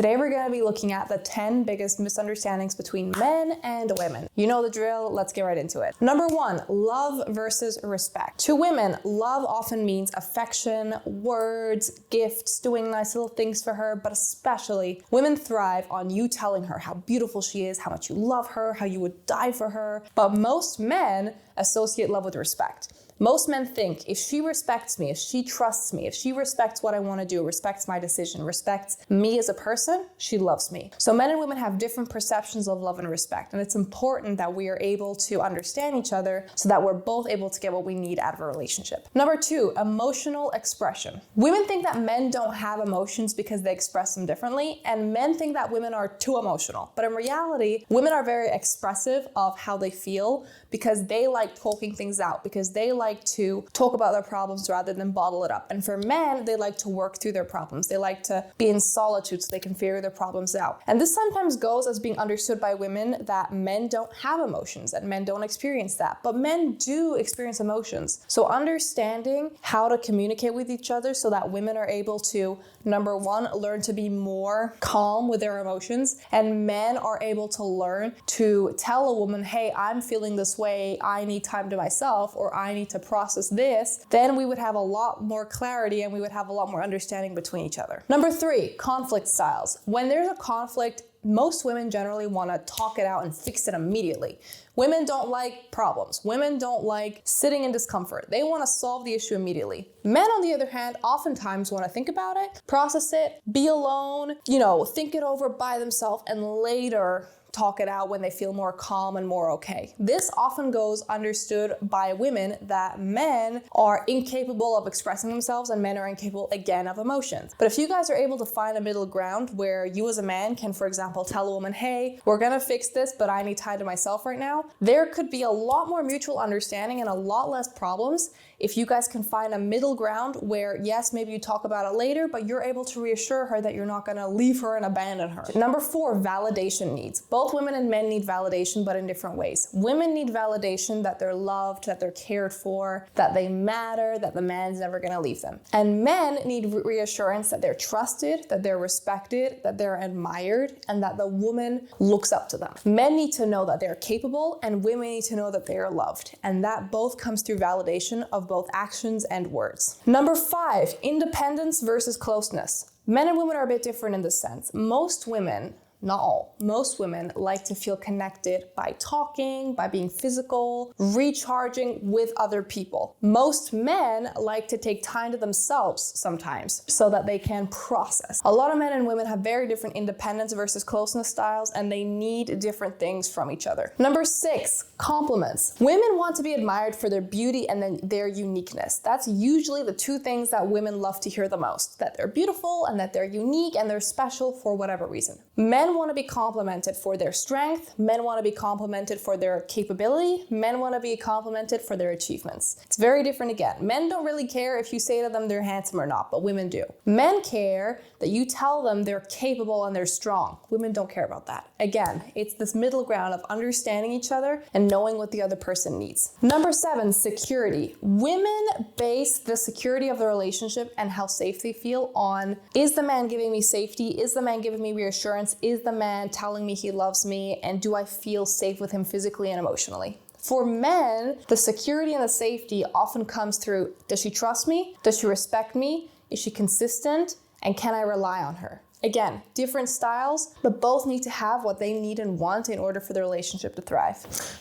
Today we're going to be looking at the 10 biggest misunderstandings between men and women. You know the drill, let's get right into it. Number 1, love versus respect. To women, love often means affection, words, gifts, doing nice little things for her, but especially women thrive on you telling her how beautiful she is, how much you love her, how you would die for her. But most men associate love with respect. Most men think if she respects me, if she trusts me, if she respects what I want to do, respects my decision, respects me as a person, she loves me. So men and women have different perceptions of love and respect. And it's important that we are able to understand each other so that we're both able to get what we need out of a relationship. Number 2, emotional expression. Women think that men don't have emotions because they express them differently. And men think that women are too emotional. But in reality, women are very expressive of how they feel because they like talking things out, because they like to talk about their problems rather than bottle it up. And for men, they like to work through their problems. They like to be in solitude so they can figure their problems out. And this sometimes goes as being understood by women that men don't have emotions, that men don't experience that. But men do experience emotions. So understanding how to communicate with each other so that women are able to, number 1, learn to be more calm with their emotions, and men are able to learn to tell a woman, hey, I'm feeling this way, I need time to myself, or I need to process this, then we would have a lot more clarity and we would have a lot more understanding between each other. Number 3, conflict styles. When there's a conflict, most women generally want to talk it out and fix it immediately. Women don't like problems. Women don't like sitting in discomfort. They want to solve the issue immediately. Men, on the other hand, oftentimes want to think about it, process it, be alone, think it over by themselves, and later talk it out when they feel more calm and more okay. This often goes understood by women that men are incapable of expressing themselves and men are incapable, again, of emotions. But if you guys are able to find a middle ground where you as a man can, for example, tell a woman, hey, we're gonna fix this, but I need time to myself right now, there could be a lot more mutual understanding and a lot less problems if you guys can find a middle ground where, yes, maybe you talk about it later, but you're able to reassure her that you're not gonna leave her and abandon her. Number 4, validation needs. Both women and men need validation, but in different ways. Women need validation that they're loved, that they're cared for, that they matter, that the man's never gonna leave them. And men need reassurance that they're trusted, that they're respected, that they're admired, and that the woman looks up to them. Men need to know that they're capable, and women need to know that they are loved. And that both comes through validation of both actions and words. Number 5, independence versus closeness. Men and women are a bit different in this sense. Most women, not all, most women like to feel connected by talking, by being physical, recharging with other people. Most men like to take time to themselves sometimes so that they can process. A lot of men and women have very different independence versus closeness styles, and they need different things from each other. Number 6, compliments. Women want to be admired for their beauty and then their uniqueness. That's usually the 2 things that women love to hear the most, that they're beautiful and that they're unique and they're special for whatever reason. Men want to be complimented for their strength. Men want to be complimented for their capability. Men want to be complimented for their achievements. It's very different again. Men don't really care if you say to them they're handsome or not, but women do. Men care that you tell them they're capable and they're strong. Women don't care about that. Again, it's this middle ground of understanding each other and knowing what the other person needs. Number 7, security. Women base the security of the relationship and how safe they feel on, is the man giving me safety? Is the man giving me reassurance? Is the man telling me he loves me? And do I feel safe with him physically and emotionally? For men, the security and the safety often comes through, does she trust me? Does she respect me? Is she consistent? And can I rely on her? Again, different styles, but both need to have what they need and want in order for the relationship to thrive.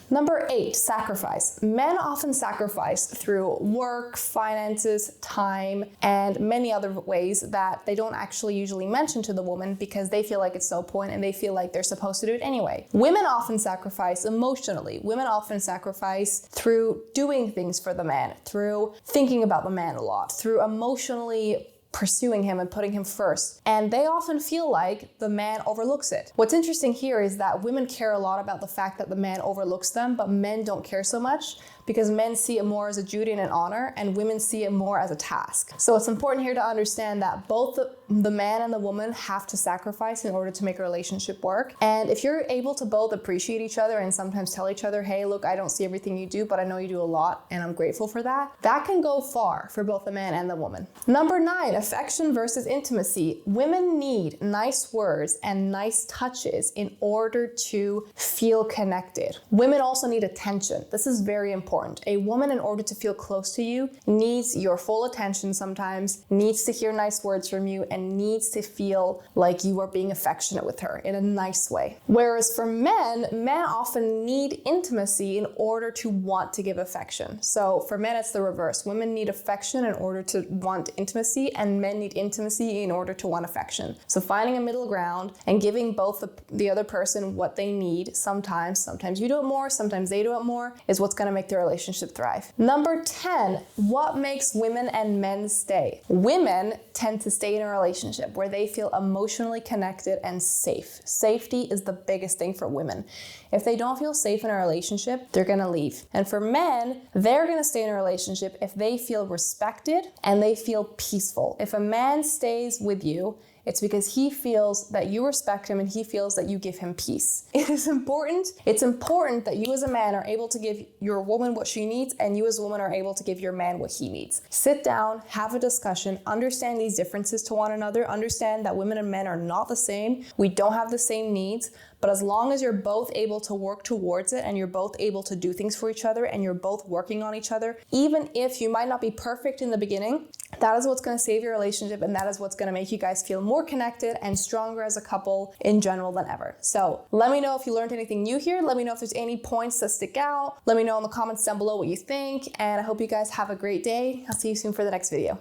Number 8, sacrifice. Men often sacrifice through work, finances, time, and many other ways that they don't actually usually mention to the woman because they feel like it's no point and they feel like they're supposed to do it anyway. Women often sacrifice emotionally. Women often sacrifice through doing things for the man, through thinking about the man a lot, through emotionally pursuing him and putting him first. And they often feel like the man overlooks it. What's interesting here is that women care a lot about the fact that the man overlooks them, but men don't care so much. because men see it more as a duty and an honor, and women see it more as a task. So it's important here to understand that both the man and the woman have to sacrifice in order to make a relationship work. And if you're able to both appreciate each other and sometimes tell each other, hey, look, I don't see everything you do, but I know you do a lot and I'm grateful for that, that can go far for both the man and the woman. Number 9, affection versus intimacy. Women need nice words and nice touches in order to feel connected. Women also need attention. This is very important. A woman, in order to feel close to you, needs your full attention sometimes, needs to hear nice words from you, and needs to feel like you are being affectionate with her in a nice way. Whereas for men often need intimacy in order to want to give affection. So for men, it's the reverse. Women need affection in order to want intimacy, and men need intimacy in order to want affection. So finding a middle ground and giving both the other person what they need, sometimes you do it more, sometimes they do it more, is what's going to make the relationship thrive. Number 10, what makes women and men stay? Women tend to stay in a relationship where they feel emotionally connected and safe. Safety is the biggest thing for women. If they don't feel safe in a relationship, they're gonna leave. And for men, they're gonna stay in a relationship if they feel respected and they feel peaceful. If a man stays with you, it's because he feels that you respect him and he feels that you give him peace. It's important that you as a man are able to give your woman what she needs, and you as a woman are able to give your man what he needs. Sit down, have a discussion, understand these differences to one another, understand that women and men are not the same. We don't have the same needs. But as long as you're both able to work towards it and you're both able to do things for each other and you're both working on each other, even if you might not be perfect in the beginning, that is what's going to save your relationship, and that is what's going to make you guys feel more connected and stronger as a couple in general than ever. So let me know if you learned anything new here. Let me know if there's any points that stick out. Let me know in the comments down below what you think, and I hope you guys have a great day. I'll see you soon for the next video.